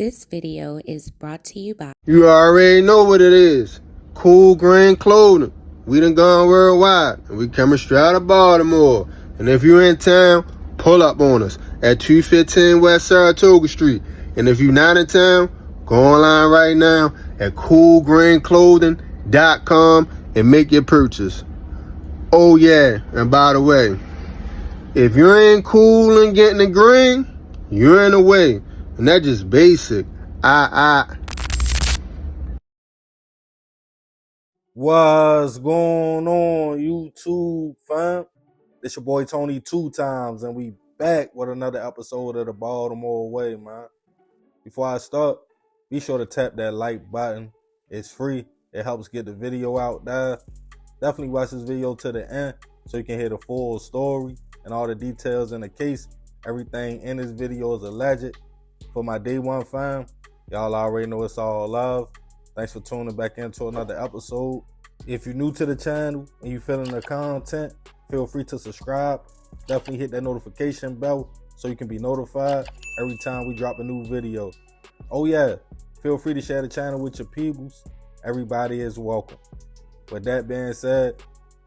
This video is brought to you by... You already know what it is. Cool green clothing. We done gone worldwide, and we coming straight out of Baltimore. And if you're in town, pull up on us at 215 West Saratoga Street. And if you're not in town, go online right now at coolgreenclothing.com and make your purchase. Oh yeah, and by the way, if you ain't cool and getting the green, you're in the way. And that's just basic. What's going on, YouTube fam? It's your boy Tony 2 times, and we back with another episode of the Baltimore Way, man. Before I start, be sure to tap that like button. It's free. It helps get the video out there. Definitely watch this video to the end so you can hear the full story and all the details in the case. Everything in this video is alleged. For my day one fam, y'all already know it's all love. Thanks for tuning back into another episode. If you're new to the channel and you're feeling the content, feel free to subscribe. Definitely hit that notification bell so you can be notified every time we drop a new video. Oh yeah, feel free to share the channel with your peoples. Everybody is welcome. With that being said,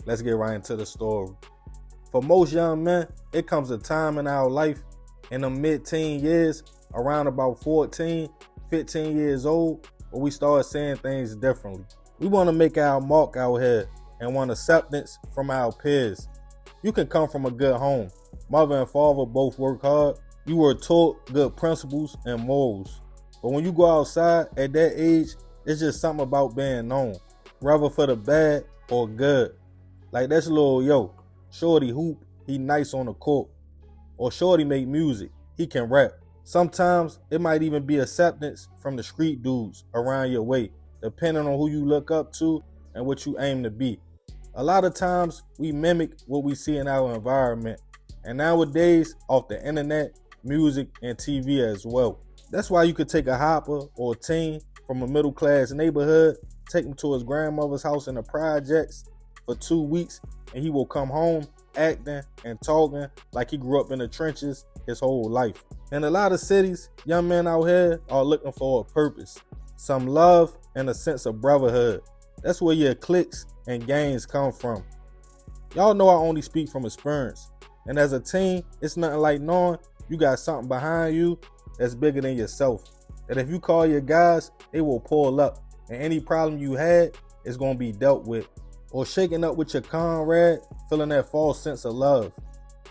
let's get right into the story. For most young men, it comes a time in our life in the mid-teen years, around about 14, 15 years old, where we start seeing things differently. We want to make our mark out here and want acceptance from our peers. You can come from a good home. Mother and father both work hard. You were taught good principles and morals. But when you go outside at that age, it's just something about being known, whether for the bad or good. Like that's little yo, shorty hoop, he nice on the court. Or shorty make music, he can rap. Sometimes it might even be acceptance from the street dudes around your way, depending on who you look up to and what you aim to be. A lot of times we mimic what we see in our environment, and nowadays off the internet, music, and TV as well. That's why you could take a hopper or a teen from a middle class neighborhood, take him to his grandmother's house in the projects for 2 weeks, and he will come home acting and talking like he grew up in the trenches his whole life. In a lot of cities, young men out here are looking for a purpose, some love, and a sense of brotherhood. That's where your cliques and gangs come from. Y'all know I only speak from experience. And as a teen, it's nothing like knowing you got something behind you that's bigger than yourself. That if you call your guys, they will pull up. And any problem you had is going to be dealt with. Or shaking up with your comrade, feeling that false sense of love.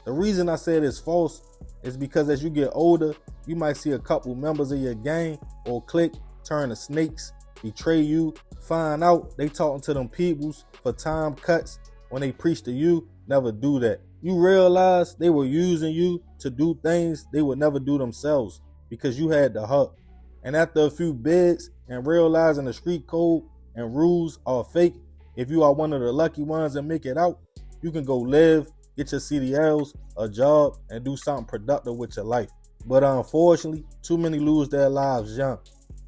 The reason I said it's false is because as you get older, you might see a couple members of your gang or clique turn to snakes, betray you, find out they talking to them peoples for time cuts when they preach to you. Never do that. You realize they were using you to do things they would never do themselves because you had the hustle. And after a few bids and realizing the street code and rules are fake, if you are one of the lucky ones that make it out, you can go live, get your CDLs, a job, and do something productive with your life. But unfortunately, too many lose their lives young,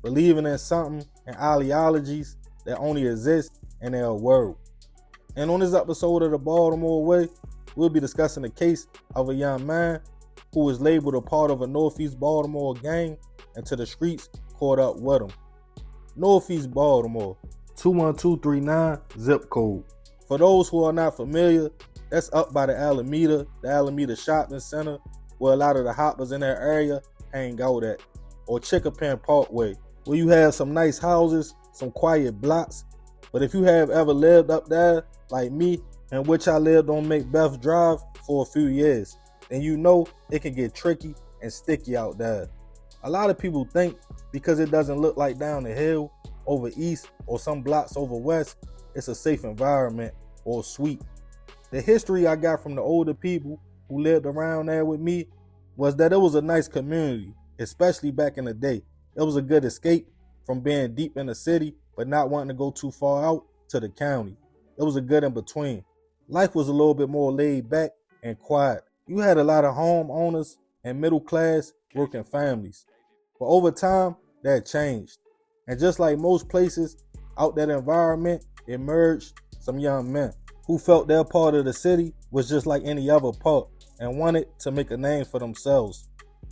believing in something and ideologies that only exist in their world. And on this episode of the Baltimore Way, we'll be discussing the case of a young man who was labeled a part of a Northeast Baltimore gang and to the streets caught up with him. Northeast Baltimore, 21239 zip code. For those who are not familiar, that's up by the Alameda Shopping Center, where a lot of the hoppers in that area hang out at. Or Chickapin Parkway, where you have some nice houses, some quiet blocks. But if you have ever lived up there, like me, in which I lived on Macbeth Drive for a few years, then you know it can get tricky and sticky out there. A lot of people think because it doesn't look like down the hill, over east, or some blocks over west, it's a safe environment or sweet. The history I got from the older people who lived around there with me was that it was a nice community, especially back in the day. It was a good escape from being deep in the city, but not wanting to go too far out to the county. It was a good in between. Life was a little bit more laid back and quiet. You had a lot of homeowners and middle class working families. But over time, that changed. And just like most places out that environment, emerged some young men who felt their part of the city was just like any other part and wanted to make a name for themselves.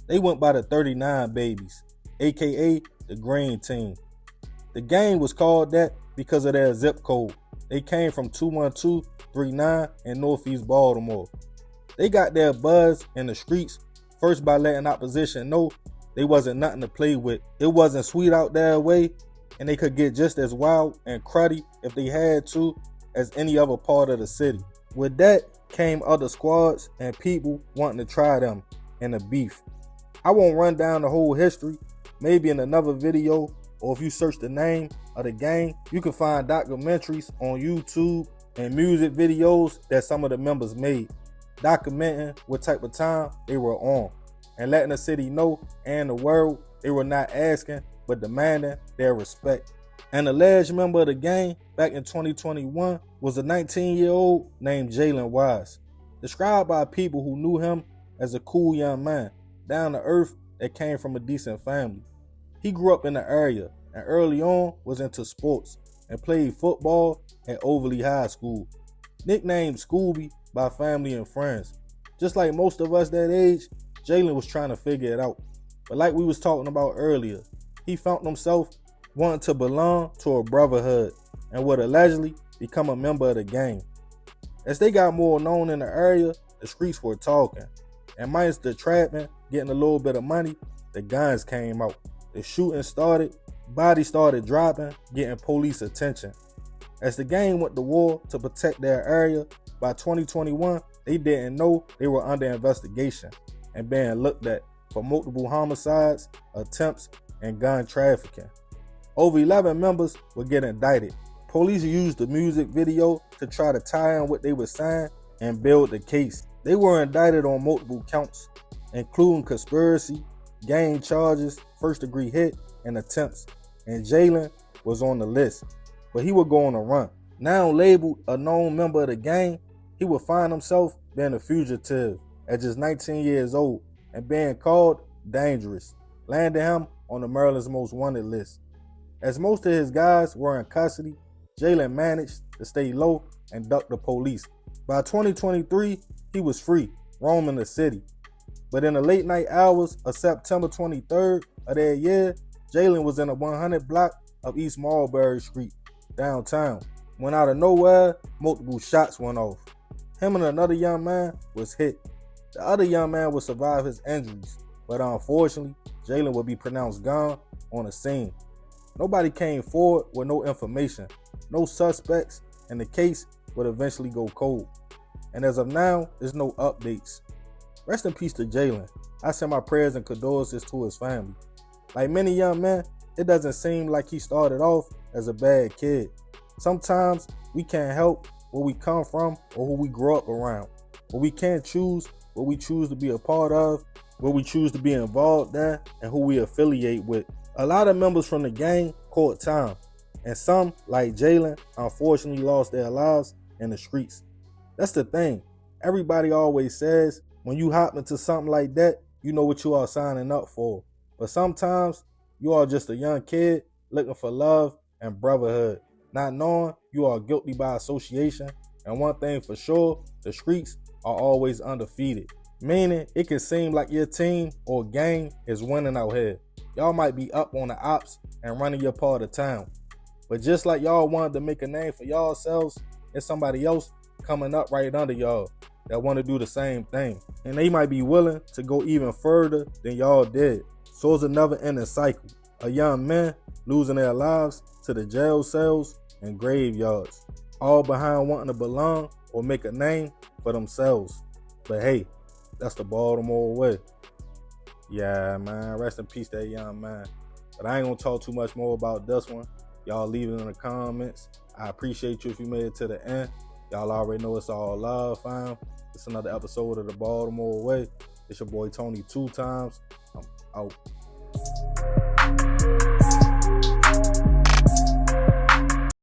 They went by the 39 babies, aka the GreenTeam. The gang was called that because of their zip code. They came from 21239 in Northeast Baltimore. They got their buzz in the streets first by letting opposition know they wasn't nothing to play with. It wasn't sweet out their way, and they could get just as wild and cruddy if they had to as any other part of the city. With that came other squads and people wanting to try them in a beef. I won't run down the whole history. Maybe in another video, or if you search the name of the gang, you can find documentaries on YouTube and music videos that some of the members made, documenting what type of time they were on and letting the city know and the world they were not asking but demanding their respect. An alleged member of the gang back in 2021 was a 19-year-old named Jalen Wise, described by people who knew him as a cool young man, down to earth that came from a decent family. He grew up in the area and early on was into sports and played football at Overly High School. Nicknamed Scooby by family and friends. Just like most of us that age, Jalen was trying to figure it out. But like we was talking about earlier, he found himself wanting to belong to a brotherhood and would allegedly become a member of the gang. As they got more known in the area, the streets were talking. And minus the trapping, getting a little bit of money, the guns came out. The shooting started, bodies started dropping, getting police attention. As the gang went to war to protect their area, by 2021, they didn't know they were under investigation and being looked at for multiple homicides, attempts, and gun trafficking. Over 11 members would get indicted. Police used the music video to try to tie in what they were saying and build the case. They were indicted on multiple counts, including conspiracy, gang charges, first-degree hit, and attempts. And Jalen was on the list, but he would go on a run. Now labeled a known member of the gang, he would find himself being a fugitive at just 19 years old and being called dangerous, landing him on the Maryland's most wanted list. As most of his guys were in custody, Jalen managed to stay low and duck the police. By 2023, he was free, roaming the city. But in the late night hours of September 23rd of that year, Jalen was in a 100 block of East Marlbury Street, downtown, when out of nowhere, multiple shots went off. Him and another young man was hit. The other young man would survive his injuries, but unfortunately, Jalen would be pronounced gone on the scene. Nobody came forward with no information, no suspects, and the case would eventually go cold. And as of now, there's no updates. Rest in peace to Jalen. I send my prayers and condolences to his family. Like many young men, it doesn't seem like he started off as a bad kid. Sometimes we can't help where we come from or who we grew up around. But we can't choose what we choose to be a part of, what we choose to be involved in, and who we affiliate with. A lot of members from the gang caught time, and some, like Jalen, unfortunately lost their lives in the streets. That's the thing. Everybody always says, when you hop into something like that, you know what you are signing up for. But sometimes, you are just a young kid looking for love and brotherhood, not knowing you are guilty by association. And one thing for sure, the streets are always undefeated. Meaning, it can seem like your team or gang is winning out here. Y'all might be up on the ops and running your part of town. But just like y'all wanted to make a name for yourselves, there's somebody else coming up right under y'all that want to do the same thing. And they might be willing to go even further than y'all did. So it's another ending cycle. A young man losing their lives to the jail cells and graveyards, all behind wanting to belong or make a name for themselves. But hey, that's the Baltimore way. Yeah, man, rest in peace that young man. But I ain't gonna talk too much more about this one. Y'all leave it in the comments. I appreciate you if you made it to the end. Y'all already know it's all love, fam. It's another episode of the Baltimore Way. It's your boy Tony 2 times. I'm out.